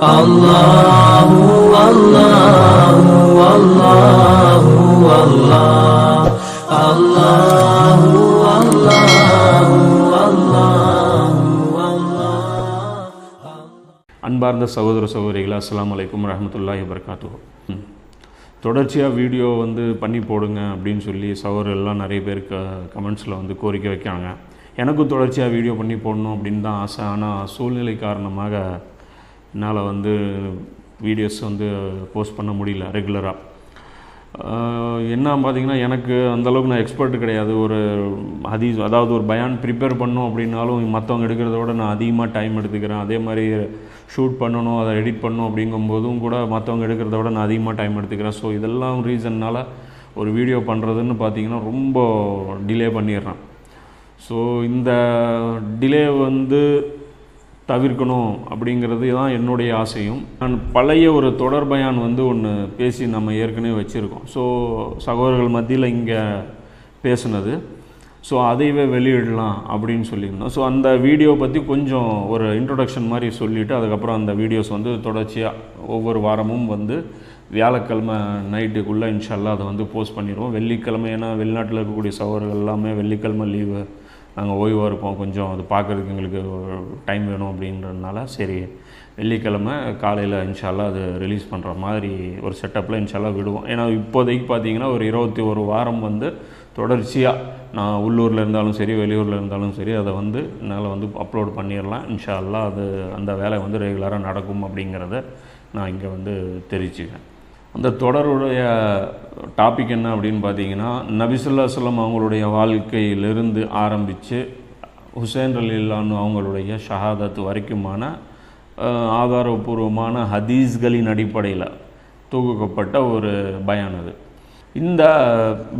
அல்லாஹு அல்லாஹு அல்லாஹு அல்லாஹ் அல்லாஹு அல்லாஹு அல்லாஹு அல்லாஹ். அன்பார்ந்த சகோதர சகோதரிகளா, அஸ்ஸலாமு அலைக்கும் வரஹ்மத்துல்லாஹி வபரகாத்துஹு. தொடர்ச்சியாக வீடியோ பண்ணி போடுங்க அப்படின்னு சொல்லி சகோதரர்கள்லாம் நிறைய பேர் கமெண்ட்ஸில் கோரிக்கை வைக்காங்க. எனக்கும் தொடர்ச்சியாக வீடியோ பண்ணி போடணும் அப்படின்னு தான் ஆசை. ஆனால் சூழ்நிலை காரணமாக என்னால் வீடியோஸ் போஸ்ட் பண்ண முடியல ரெகுலராக. என்ன பார்த்திங்கன்னா, எனக்கு அந்தளவுக்கு நான் எக்ஸ்பர்ட் கிடையாது. ஒரு ஹதீஸ், அதாவது ஒரு பயான் ப்ரிப்பேர் பண்ணணும் அப்படின்னாலும் மற்றவங்க எடுக்கிறத விட நான் அதிகமாக டைம் எடுத்துக்கிறேன். அதே மாதிரி ஷூட் பண்ணணும், அதை எடிட் பண்ணணும் அப்படிங்கும்போதும் கூட மற்றவங்க எடுக்கிறத விட நான் அதிகமாக டைம் எடுத்துக்கிறேன். ஸோ இதெல்லாம் ரீசன்னால் ஒரு வீடியோ பண்ணுறதுன்னு பார்த்திங்கன்னா ரொம்ப டிலே பண்ணிடுறேன். ஸோ இந்த டிலே தவிர்க்கணும் அப்படிங்கிறது தான் என்னுடைய ஆசையும். நான் பழைய ஒரு தொடர் பயான் ஒன்று பேசி நம்ம ஏற்கனவே வச்சுருக்கோம். ஸோ சகோதரர்கள் மத்தியில் இங்கே பேசுனது, ஸோ அதையவே வெளியிடலாம் அப்படின்னு சொல்லியிருந்தோம். ஸோ அந்த வீடியோ பற்றி கொஞ்சம் ஒரு இன்ட்ரொடக்ஷன் மாதிரி சொல்லிவிட்டு அதுக்கப்புறம் அந்த வீடியோஸ் தொடர்ச்சியாக ஒவ்வொரு வாரமும் வியாழக்கிழமை நைட்டுக்குள்ளே இன்ஷால்லா அதை போஸ்ட் பண்ணிடுவோம். வெள்ளிக்கிழமை, ஏன்னா வெளிநாட்டில் இருக்கக்கூடிய சகோதரர்கள் எல்லாமே வெள்ளிக்கிழமை லீவு, நாங்கள் ஓய்வாக இருப்போம், கொஞ்சம் அது பார்க்குறதுக்கு எங்களுக்கு டைம் வேணும் அப்படின்றதுனால சரி வெள்ளிக்கிழமை காலையில் இன்ஷால்லா அது ரிலீஸ் பண்ணுற மாதிரி ஒரு செட்டப்பில் இன்ஷால்லா விடுவோம். ஏன்னா இப்போதைக்கு பார்த்திங்கன்னா ஒரு 21 வாரம் தொடர்ச்சியாக நான் உள்ளூரில் இருந்தாலும் சரி வெளியூரில் இருந்தாலும் சரி அதை என்னால் அப்லோட் பண்ணிடலாம் இன்ஷால்லா. அது அந்த வேலை ரெகுலராக நடக்கும் அப்படிங்கிறத நான் இங்கே தெரிவிச்சுக்கிறேன். அந்த தொடருடைய டாபிக் என்ன அப்படின்னு பார்த்தீங்கன்னா, நபி ஸல்லல்லாஹு அலைஹி வஸல்லம் அவங்களுடைய வாழ்க்கையிலிருந்து ஆரம்பித்து ஹுசைன் ரலியல்லாஹு அன்ஹு அவங்களுடைய ஷஹாதத் வரைக்குமான ஆதாரபூர்வமான ஹதீஸ்களின் அடிப்படையில் தொகுக்கப்பட்ட ஒரு பயான் அது. இந்த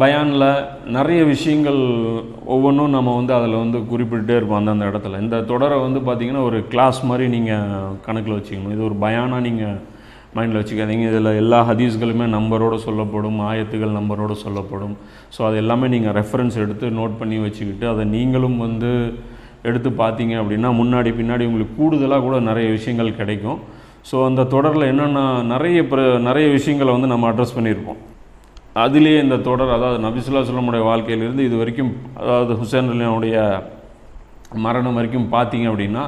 பயானில் நிறைய விஷயங்கள் ஒவ்வொன்றும் நம்ம அதில் குறிப்பிட்டே இருப்போம் அந்தந்த இடத்துல. இந்த தொடரை பார்த்திங்கன்னா ஒரு கிளாஸ் மாதிரி நீங்கள் கணக்கில் வச்சுக்கணும். இது ஒரு பயானாக நீங்கள் மைண்டில் வச்சுக்காதீங்க. இதில் எல்லா ஹதீஸ்களுமே நம்பரோடு சொல்லப்படும், ஆயத்துகள் நம்பரோடு சொல்லப்படும். ஸோ அது எல்லாமே நீங்கள் ரெஃபரன்ஸ் எடுத்து நோட் பண்ணி வச்சுக்கிட்டு அதை நீங்களும் எடுத்து பார்த்தீங்க அப்படின்னா முன்னாடி பின்னாடி உங்களுக்கு கூடுதலாக கூட நிறைய விஷயங்கள் கிடைக்கும். ஸோ அந்த தொடரில் என்னென்னா நிறைய விஷயங்களை நம்ம அட்ரஸ் பண்ணியிருப்போம். அதிலே இந்த தொடர், அதாவது நபி ஸல்லல்லாஹு அலைஹி வஸல்லம் வாழ்க்கையிலிருந்து இது வரைக்கும், அதாவது ஹுசைன் ரலியல்லாஹுடைய மரணம் வரைக்கும் பார்த்தீங்க அப்படின்னா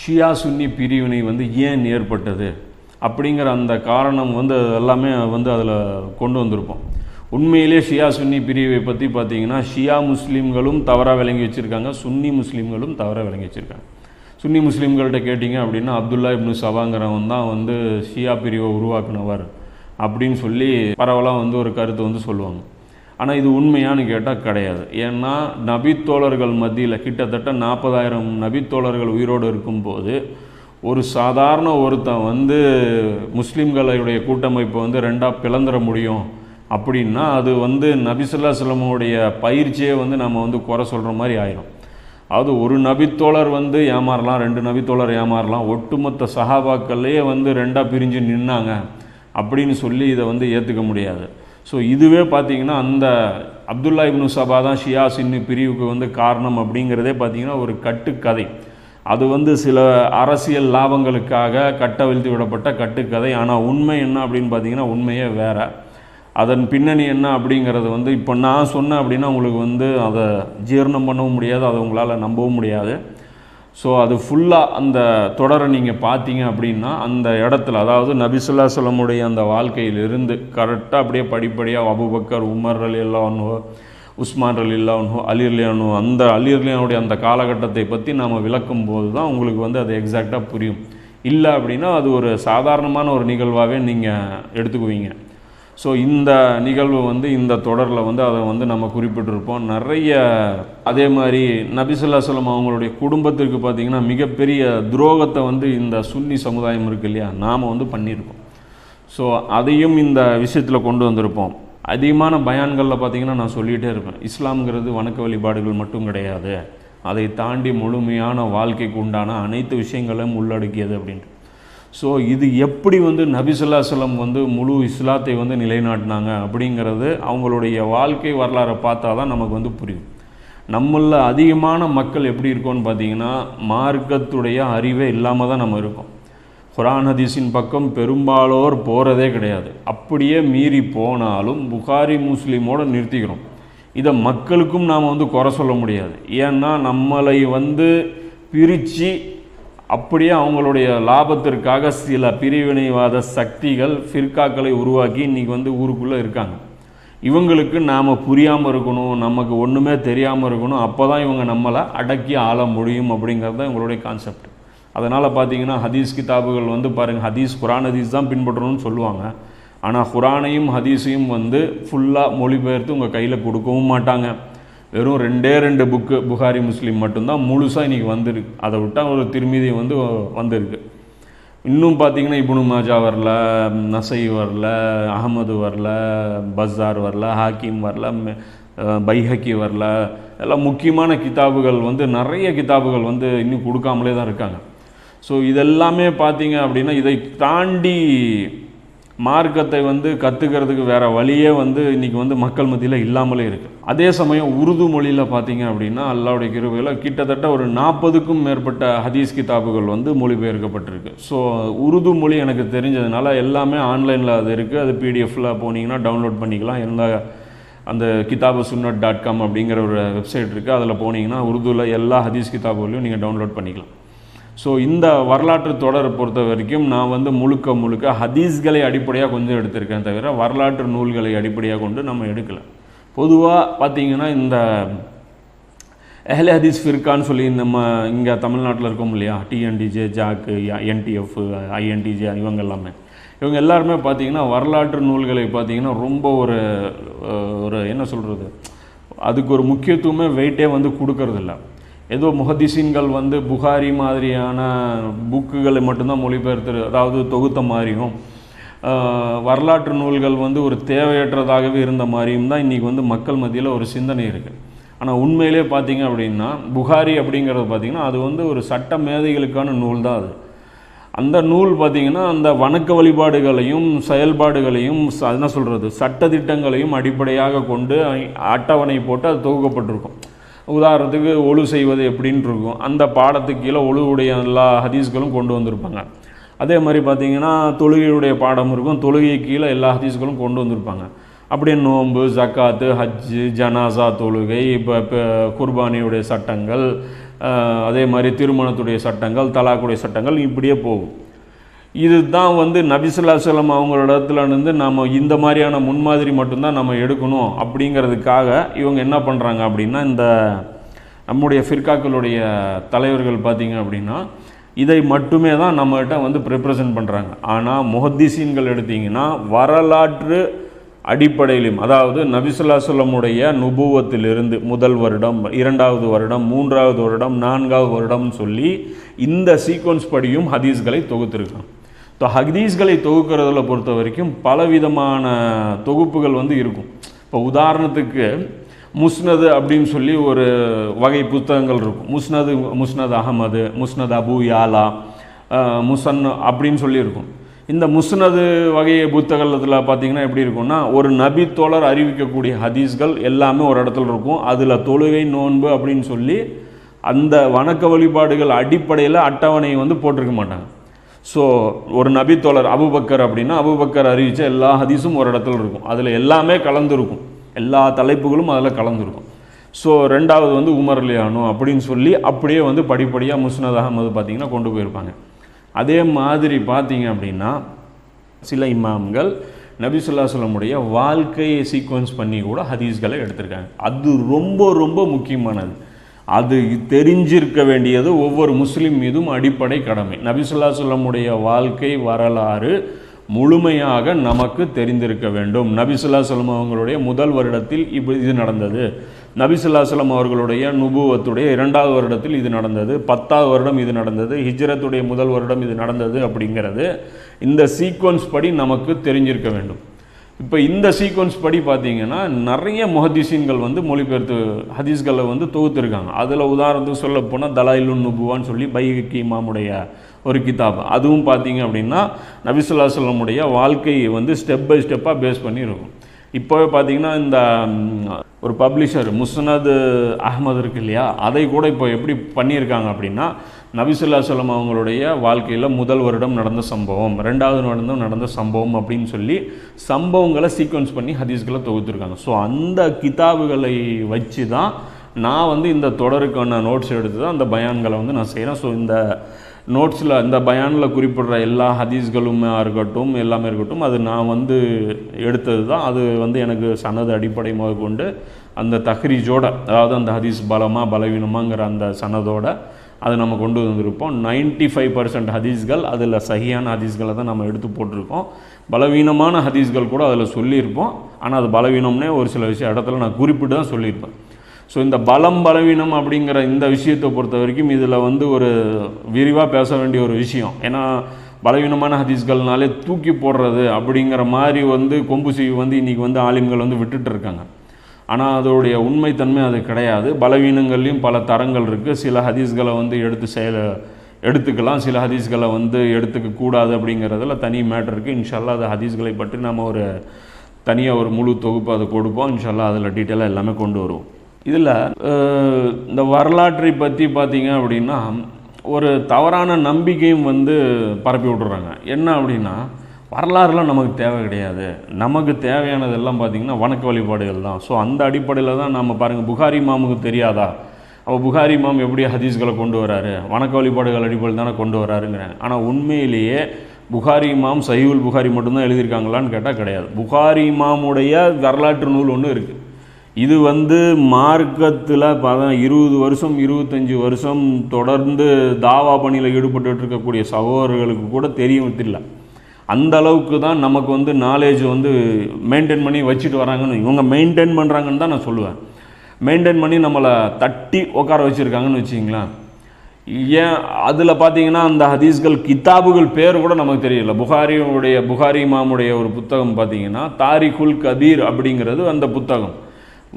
ஷியா சுன்னி பிரிவினை ஏன் ஏற்பட்டது அப்படிங்கிற அந்த காரணம் எல்லாமே அதில் கொண்டு வந்திருப்போம். உண்மையிலே ஷியா சுன்னி பிரிவை பற்றி பார்த்திங்கன்னா ஷியா முஸ்லீம்களும் தவறாக விளங்கி வச்சுருக்காங்க, சுன்னி முஸ்லீம்களும் தவறாக விளங்கி வச்சுருக்காங்க. சுன்னி முஸ்லீம்கள்கிட்ட கேட்டிங்க அப்படின்னா அப்துல்லா இப்னு சபாங்கிறவன் தான் ஷியா பிரிவை உருவாக்குனவர் அப்படின்னு சொல்லி பரவலாக ஒரு கருத்து சொல்லுவாங்க. ஆனால் இது உண்மையானு கேட்டால் கிடையாது. ஏன்னா நபித்தோழர்கள் மத்தியில் கிட்டத்தட்ட 40,000 நபித்தோழர்கள் உயிரோடு இருக்கும்போது ஒரு சாதாரண ஒருத்தன் முஸ்லீம்களுடைய கூட்டமைப்பை ரெண்டாக பிளந்துட முடியும் அப்படின்னா அது நபி ஸல்லல்லாஹு அலைஹி வஸல்லமுடைய பயிற்சியே நம்ம குறை சொல்கிற மாதிரி ஆயிரும். அது ஒரு நபித்தோழர் ஏமாறலாம், 2 நபித்தோழர் ஏமாறலாம், ஒட்டுமொத்த சஹாபாக்கள்லேயே ரெண்டாக பிரிஞ்சு நின்னாங்க அப்படின்னு சொல்லி இதை ஏற்றுக்க முடியாது. ஸோ இதுவே பார்த்திங்கன்னா அந்த அப்துல்லா இப்னு சபா தான் ஷியா சுன்னி பிரிவுக்கு காரணம் அப்படிங்கிறதே பார்த்திங்கன்னா ஒரு கட்டுக்கதை. அது சில அரசியல் லாபங்களுக்காக கட்டவிழ்த்து விடப்பட்ட கட்டுக்கதை. ஆனால் உண்மை என்ன அப்படின்னு பார்த்தீங்கன்னா உண்மையே வேறு. அதன் பின்னணி என்ன அப்படிங்கிறது இப்போ நான் சொன்னேன் அப்படின்னா உங்களுக்கு அதை ஜீரணம் பண்ணவும் முடியாது, அதை உங்களால் நம்பவும் முடியாது. ஸோ அது ஃபுல்லாக அந்த தொடரை நீங்கள் பார்த்தீங்க அப்படின்னா அந்த இடத்துல, அதாவது நபி ஸல்லல்லாஹு அலைஹி வஸல்லமுடைய அந்த வாழ்க்கையிலிருந்து கரெக்டாக அப்படியே படிப்படியாக அபூபக்கர், உமர் ரலியல்லாஹு அன்ஹு, உஸ்மான் ரலியல்லாஹு அன்ஹு, அலி ரலியல்லாஹு அன்ஹு, அந்த அலி ரலியல்லாஹுடைய அந்த காலகட்டத்தை பற்றி நாம் விளக்கும் போது தான் உங்களுக்கு அது எக்ஸாக்டாக புரியும். இல்லை அப்படின்னா அது ஒரு சாதாரணமான ஒரு நிகழ்வாகவே நீங்கள் எடுத்துக்குவீங்க. ஸோ இந்த நிகழ்வு இந்த தொடரில் அதை நம்ம குறிப்பிட்டிருப்போம் நிறைய. அதே மாதிரி நபி ஸல்லல்லாஹு அலைஹி வஸல்லம் அவங்களுடைய குடும்பத்திற்கு பார்த்திங்கன்னா மிகப்பெரிய துரோகத்தை இந்த சுன்னி சமுதாயம் இருக்குது இல்லையா, நாம் பண்ணியிருக்கோம். ஸோ அதையும் இந்த விஷயத்தில் கொண்டு வந்திருப்போம். அதிகமான பயான்களில் பார்த்திங்கன்னா நான் சொல்லிகிட்டே இருப்பேன், இஸ்லாம்ங்கிறது வணக்க வழிபாடுகள் மட்டும் கிடையாது, அதை தாண்டி முழுமையான வாழ்க்கைக்கு உண்டான அனைத்து விஷயங்களும் உள்ளடக்கியது அப்படின்ட்டு. ஸோ இது எப்படி நபி ஸல்லல்லாஹு அலைஹி வஸல்லம் முழு இஸ்லாத்தை நிலைநாட்டினாங்க அப்படிங்கிறது அவங்களுடைய வாழ்க்கை வரலாறை பார்த்தா தான் நமக்கு புரியும். நம்மளில் அதிகமான மக்கள் எப்படி இருக்கோன்னு பார்த்தீங்கன்னா மார்க்கத்துடைய அறிவே இல்லாமல் தான் நம்ம இருக்கோம். குர்ஆன் ஹதீஸின் பக்கம் பெரும்பாலோர் போகிறதே கிடையாது. அப்படியே மீறி போனாலும் புகாரி முஸ்லீமோடு நிறுத்திக்கிறோம். இதை மக்களுக்கும் நாம் வந்து குறை சொல்ல முடியாது. ஏன்னா நம்மளை வந்து பிரித்து அப்படியே அவங்களுடைய லாபத்திற்காக சில பிரிவினைவாத சக்திகள் ஃபிர்காக்களை உருவாக்கி இன்றைக்கி வந்து ஊருக்குள்ளே இருக்காங்க. இவங்களுக்கு நாம் புரியாமல் இருக்கணும், நமக்கு ஒன்றுமே தெரியாமல் இருக்கணும், அப்போ தான் இவங்க நம்மளை அடக்கி ஆள முடியும் அப்படிங்கிறது தான் இவங்களுடைய கான்செப்ட். அதனால் பார்த்தீங்கன்னா ஹதீஸ் கிதாபுகள் வந்து பாருங்கள், ஹதீஸ் குர்ஆன் ஹதீஸ் தான் பின்பற்றணும்னு சொல்லுவாங்க. ஆனால் குர்ஆனையும் ஹதீஸையும் வந்து ஃபுல்லாக மொழிபெயர்த்து உங்கள் கையில் கொடுக்கவும் மாட்டாங்க. வெறும் 2 புக்கு புகாரி முஸ்லீம் மட்டும்தான் முழுசாக இன்றைக்கி வந்திருக்கு. அதை விட்டால் ஒரு திருமீதி வந்து வந்திருக்கு. இன்னும் பார்த்தீங்கன்னா இப்னு மாஜா வரல, நசை வரல, அஹமது வரல, பஸார் வரல, ஹாக்கிம் வரல, பைஹக்கி வரல. எல்லாம் முக்கியமான கிதாபுகள் வந்து நிறைய கிதாபுகள் வந்து இன்னும் கொடுக்காமலே தான் இருக்காங்க. ஸோ இதெல்லாமே பார்த்தீங்க அப்படின்னா இதை தாண்டி மார்க்கத்தை வந்து கற்றுக்கிறதுக்கு வேறு வழியே வந்து இன்றைக்கி வந்து மக்கள் மத்தியில் இல்லாமலே இருக்குது. அதே சமயம் உருது மொழியில் பார்த்தீங்க அப்படின்னா அல்லாஹ்வுடைய கிருபையில் கிட்டத்தட்ட ஒரு 40க்கும் மேற்பட்ட ஹதீஸ் கிதாபுகள் வந்து மொழிபெயர்க்கப்பட்டிருக்கு. ஸோ உருது மொழி எனக்கு தெரிஞ்சதுனால எல்லாமே ஆன்லைனில் அது இருக்குது. அது பிடிஎஃப்பில் போனீங்கன்னா டவுன்லோட் பண்ணிக்கலாம். அந்த kitabasunnat.com அப்படிங்கிற ஒரு வெப்சைட் இருக்குது. அதில் போனீங்கன்னா உருதுவில் எல்லா ஹதீஸ் கிதாபுகளையும் நீங்கள் டவுன்லோட் பண்ணிக்கலாம். ஸோ இந்த வரலாற்று தொடரை பொறுத்த வரைக்கும் நான் வந்து முழுக்க ஹதீஸ்களை அடிப்படையாக கொஞ்சம் எடுத்திருக்கேன், தவிர வரலாற்று நூல்களை அடிப்படையாக கொண்டு நம்ம எடுக்கலை. பொதுவாக பார்த்திங்கன்னா இந்த அஹ்லே ஹதீஸ் ஃபிர்கான்னு சொல்லி நம்ம இங்கே தமிழ்நாட்டில் இருக்கோம் இல்லையா, டிஎன்டிஜே, ஜாக்கு, என்டிஎஃப், ஐஎன்டிஜே, இவங்க எல்லாருமே பார்த்திங்கன்னா வரலாற்று நூல்களை பார்த்திங்கன்னா ரொம்ப ஒரு என்ன சொல்கிறது, அதுக்கு ஒரு முக்கியத்துவமே வெயிட்டே வந்து கொடுக்கறதில்ல. ஏதோ முஹத்திஸீன்கள் வந்து புகாரி மாதிரியான புக்குகளை மட்டும்தான் மொழிபெயர்த்து, அதாவது தொகுத்த மாதிரியும், வரலாற்று நூல்கள் வந்து ஒரு தேவையற்றதாகவே இருந்த மாதிரியும் தான் இன்றைக்கி வந்து மக்கள் மத்தியில் ஒரு சிந்தனை இருக்குது. ஆனால் உண்மையிலே பார்த்திங்க அப்படின்னா புகாரி அப்படிங்கிறது பார்த்திங்கன்னா அது வந்து ஒரு சட்ட மேதைகளுக்கான நூல் தான். அது அந்த நூல் பார்த்திங்கன்னா அந்த வணக்க வழிபாடுகளையும் செயல்பாடுகளையும் என்ன சொல்கிறது சட்டத்திட்டங்களையும் அடிப்படையாக கொண்டு அட்டவணை போட்டு அது தொகுக்கப்பட்டிருக்கும். உதாரணத்துக்கு ஒழு செய்வது எப்படின்னு இருக்கும், அந்த பாடத்துக்கு கீழே ஒழுவுடைய எல்லா ஹதீஸ்களும் கொண்டு வந்திருப்பாங்க. அதே மாதிரி பார்த்திங்கன்னா தொழுகையுடைய பாடம் இருக்கும், தொழுகை கீழே எல்லா ஹதீஸ்களும் கொண்டு வந்திருப்பாங்க. அப்படியே நோன்பு, ஜக்காத்து, ஹஜ்ஜு, ஜனாசா தொழுகை, இப்போ குர்பானியுடைய சட்டங்கள், அதே மாதிரி திருமணத்துடைய சட்டங்கள், தலாக்குடைய சட்டங்கள், இப்படியே போகும். இதுதான் வந்து நபி ஸல்லல்லாஹு அலைஹி வஸல்லம் அவங்களிடத்துல இருந்து நம்ம இந்த மாதிரியான முன்மாதிரி மட்டும்தான் நம்ம எடுக்கணும் அப்படிங்கிறதுக்காக இவங்க என்ன பண்ணுறாங்க அப்படின்னா, இந்த நம்முடைய ஃபிர்காக்களுடைய தலைவர்கள் பார்த்திங்க அப்படின்னா இதை மட்டுமே தான் நம்மகிட்ட வந்து ரெப்ரசன்ட் பண்ணுறாங்க. ஆனால் முஹத்திஸீன்கள் எடுத்திங்கன்னா வரலாற்று அடிப்படையிலும், அதாவது நபி ஸல்லல்லாஹு அலைஹி வஸல்லமுடைய நுபுவத்திலிருந்து முதல் வருடம், 2வது வருடம், 3வது வருடம், 4வது வருடம்னு சொல்லி இந்த சீக்வன்ஸ் படியும் ஹதீஸ்களை தொகுத்திருக்காங்க. ஸோ ஹதீஸ்களை தொகுக்கிறதில் பொறுத்த வரைக்கும் பலவிதமான தொகுப்புகள் வந்து இருக்கும். இப்போ உதாரணத்துக்கு முஸ்னது அப்படின்னு சொல்லி ஒரு வகை புத்தகங்கள் இருக்கும். முஸ்னது அஹமது, முஸ்னது அபு யாலா, முசன் அப்படின்னு சொல்லி இருக்கும். இந்த முஸ்னது வகை புத்தகத்தில் பார்த்திங்கன்னா எப்படி இருக்கும்னா, ஒரு நபி தோழர் அறிவிக்கக்கூடிய ஹதீஸ்கள் எல்லாமே ஒரு இடத்துல இருக்கும். அதில் தொழுகை, நோன்பு அப்படின்னு சொல்லி அந்த வணக்க வழிபாடுகள் அடிப்படையில் அட்டவணையை வந்து போட்டிருக்க மாட்டாங்க. ஸோ ஒரு நபி தோழர் அபூபக்கர் அப்படின்னா அபூபக்கர் அறிவித்த எல்லா ஹதீஸும் ஒரு இடத்துல இருக்கும். அதில் எல்லாமே கலந்துருக்கும், எல்லா தலைப்புகளும் அதில் கலந்துருக்கும். ஸோ 2வது வந்து உமர் ரலியல்லாஹு அப்படின்னு சொல்லி அப்படியே வந்து படிப்படியாக முஸ்னத் அஹமது பார்த்திங்கன்னா கொண்டு போயிருப்பாங்க. அதே மாதிரி பார்த்திங்க அப்படின்னா சில இமாம்கள் நபி ஸல்லல்லாஹு அலைஹி வஸல்லமுடைய வாழ்க்கையை சீக்வன்ஸ் பண்ணி கூட ஹதீஸ்களை எடுத்திருக்காங்க. அது ரொம்ப ரொம்ப முக்கியமானது. அது தெரிஞ்சிருக்க வேண்டியது ஒவ்வொரு முஸ்லீம் மீதும் அடிப்படை கடமை. நபி ஸல்லல்லாஹு அலைஹி வஸல்லமுடைய வாழ்க்கை வரலாறு முழுமையாக நமக்கு தெரிந்திருக்க வேண்டும். நபி ஸல்லல்லாஹு அலைஹி வஸல்லம் அவங்களுடைய முதல் வருடத்தில் இது நடந்தது, நபி ஸல்லல்லாஹு அலைஹி வஸல்லம் அவர்களுடைய நுபுவத்துடைய 2வது வருடத்தில் இது நடந்தது, 10வது வருடம் இது நடந்தது, ஹிஜ்ரத்துடைய முதல் வருடம் இது நடந்தது அப்படிங்கிறது இந்த சீக்வன்ஸ் படி நமக்கு தெரிஞ்சிருக்க வேண்டும். இப்போ இந்த சீக்வன்ஸ் படி பார்த்திங்கன்னா நிறைய முஹத்திஸீன்கள் வந்து மொழிபெயர்த்து ஹதீஸ்களை வந்து தொகுத்துருக்காங்க. அதில் உதாரணத்துக்கு சொல்ல போனால் தலாயிலுன் நுபுவான்னு சொல்லி பைஹக்கி இமாமுடைய ஒரு கிதாப், அதுவும் பார்த்திங்க அப்படின்னா நபி ஸல்லல்லாஹு அலைஹி வஸல்லமுடைய வாழ்க்கையை வந்து ஸ்டெப் பை ஸ்டெப்பாக பேஸ் பண்ணி இருக்கும். இப்போவே பார்த்தீங்கன்னா இந்த ஒரு பப்ளிஷர் முஸ்னத் அஹ்மது இருக்கு இல்லையா, அதை கூட இப்போ எப்படி பண்ணியிருக்காங்க அப்படின்னா, நபி ஸல்லல்லாஹு அலைஹி வஸல்லம் அவங்களுடைய வாழ்க்கையில் முதல் வருடம் நடந்த சம்பவம், ரெண்டாவது வருடம் நடந்த சம்பவம் அப்படின்னு சொல்லி சம்பவங்களை சீக்வன்ஸ் பண்ணி ஹதீஸ்களை தொகுத்துருக்காங்க. ஸோ அந்த கிதாபுகளை வச்சு தான் நான் வந்து இந்த தொடருக்கான நோட்ஸ் எடுத்து தான் அந்த பயான்களை வந்து நான் செய்கிறேன். ஸோ இந்த நோட்ஸில் இந்த பயானில் குறிப்பிடுற எல்லா ஹதீஸ்களுமே இருக்கட்டும், எல்லாமே இருக்கட்டும், அது நான் வந்து எடுத்தது தான். அது வந்து எனக்கு சனது அடிப்படை கொண்டு அந்த தஹ்ரீஜோட, அதாவது அந்த ஹதீஸ் பலமா பலவீனமாங்கிற அந்த சனதோட அதை நம்ம கொண்டு வந்திருப்போம். 95% ஹதீஸ்கள் அதில் சஹியான ஹதீஸ்களை தான் நம்ம எடுத்து போட்டிருக்கோம். பலவீனமான ஹதீஸ்கள் கூட அதில் சொல்லியிருப்போம். ஆனால் அது பலவீனம்னே ஒரு சில இடத்துல நான் குறிப்பிட்டு தான் சொல்லியிருப்பேன். ஸோ இந்த பலம் பலவீனம் அப்படிங்கிற இந்த விஷயத்தை பொறுத்த வரைக்கும் இதில் வந்து ஒரு விரிவாக பேச வேண்டிய ஒரு விஷயம். ஏன்னா பலவீனமான ஹதீஸ்கள்னாலே தூக்கி போடுறது அப்படிங்கிற மாதிரி வந்து கொம்பு சீவி வந்து இன்றைக்கி வந்து ஆலிம்கள் வந்து விட்டுட்டு இருக்காங்க. ஆனால் அதோடைய உண்மைத்தன்மை அது கிடையாது. பலவீனங்கள்லையும் பல தரங்கள் இருக்குது. சில ஹதீஸ்களை வந்து எடுத்துக்கலாம், சில ஹதீஸ்களை வந்து எடுத்துக்க கூடாது அப்படிங்கிறதுல தனி மேட்டர் இருக்குது. இன்ஷால்லா அது ஹதீஸ்களை பற்றி நம்ம ஒரு தனியாக ஒரு முழு தொகுப்பு அதை கொடுப்போம். இன்ஷால்லா அதில் டீட்டெயிலாக எல்லாமே கொண்டு வருவோம். இதில் இந்த வரலாற்றை பற்றி பார்த்தீங்க அப்படின்னா ஒரு தவறான நம்பிக்கையும் வந்து பரப்பி விட்டுறாங்க. என்ன அப்படின்னா, வரலாறுலாம் நமக்கு தேவை கிடையாது, நமக்கு தேவையானதெல்லாம் பார்த்திங்கன்னா வணக்க வழிபாடுகள் தான். ஸோ அந்த அடிப்படையில் தான் நம்ம பாருங்கள், புகாரி இமாமுக்கு தெரியாதா, அப்போ புகாரி இமாம் எப்படி ஹதீஸ்களை கொண்டு வராரு, வணக்க வழிபாடுகள் அடிப்படையில் தானே கொண்டு வராருங்கிறேன். ஆனால் உண்மையிலேயே புகாரி இமாம் சஹீஹுல் புகாரி மட்டும்தான் எழுதியிருக்காங்களான்னு கேட்டால் கிடையாது. புகாரி இமாமுடைய வரலாற்று நூல் ஒன்று இருக்குது. இது வந்து மார்க்கத்தில் 20 வருஷம் 25 வருஷம் தொடர்ந்து தாவா பணியில் ஈடுபட்டு இருக்கக்கூடிய சகோதரர்களுக்கு கூட தெரியவில்லை. அந்த அளவுக்கு தான் நமக்கு வந்து நாலேஜ் வந்து மெயின்டைன் பண்ணி வச்சுட்டு வராங்கன்னு, இவங்க மெயின்டைன் பண்ணுறாங்கன்னு தான் நான் சொல்லுவேன். மெயின்டைன் பண்ணி நம்மளை தட்டி உட்கார வச்சுருக்காங்கன்னு வச்சிங்களேன். ஏன் அதில் பார்த்தீங்கன்னா அந்த ஹதீஸ்கள் கிதாபுகள் பேர் கூட நமக்கு தெரியல. புகாரி இமாமுடைய ஒரு புத்தகம் பார்த்தீங்கன்னா தாரிகுல் கபீர் அப்படிங்கிறது அந்த புத்தகம்.